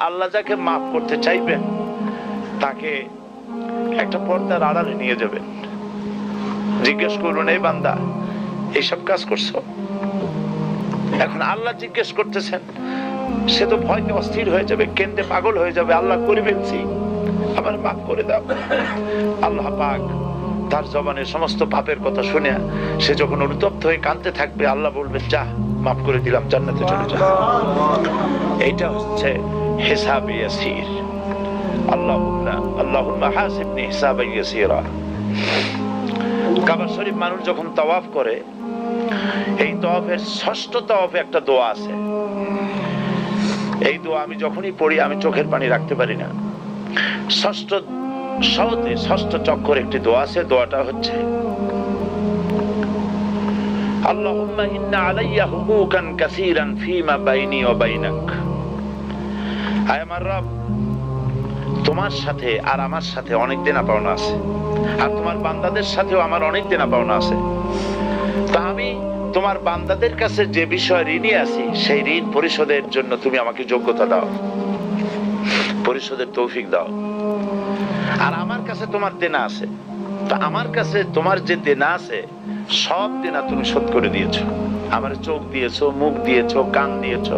আল্লাহ যাকে মাফ করতে চাইবেন তাকে একটা পর্দার আড়ালে নিয়ে যাবেন, জিজ্ঞেস করুন, এই বান্দা এইসব কাজ করছো? এখন আল্লাহ জিজ্ঞেস করতেছেন, সে তো ভয়তে অস্থির হয়ে যাবে, কেন্দ্রে পাগল হয়ে যাবে, আল্লাহ করে ফেলছি, আমার মাফ করে দাও। আল্লাহ পাক তার জবানের সমস্ত পাপের কথা শুনে সে যখন অনুতপ্ত হয়ে কাঁদতে থাকবে, আল্লাহ বলবেন, যা মাফ করে দিলাম, জান্নাতে চলে যা। এইটা হচ্ছে হিসাবে ইয়াসির। আল্লাহুম্মা হাসিবনি হিসাবান ইয়াসিরা। কাবা শরীফ মানুষ যখন তাওয়াফ করে, এই তাওয়াফের ষষ্ঠ তাওয়াফে একটা দোয়া আছে। এই দোয়া আমি যখনই পড়ি আমি চোখের পানি রাখতে পারি না। ষষ্ঠ চক্কর একটি দোয়া আছে, দোয়াটা হচ্ছে, আল্লাহুম্মা ইন্না আলাইয়া হুকুকান কাসীরান ফীমা বাইনি ওয়া বাইনাক। আয় আমার রব, তোমার সাথে আর আমার সাথে অনেক দেনা পাওনা আছে, আর তোমার বান্দাদের সাথেও আমার অনেক দেনা পাওনা আছে। তা আমি তোমার বান্দাদের কাছে যে বিষয় ঋণী আছি, সেই ঋণ পরিশোধের জন্য তুমি আমাকে যোগ্যতা দাও, পরিশোধের তৌফিক দাও। আর আমার কাছে তোমার দেনা আছে, তা আমার কাছে তোমার যে দেনা আছে সব দেনা তুমি শোধ করে দিয়েছো। আমার চোখ দিয়েছো, মুখ দিয়েছো, কান দিয়েছো,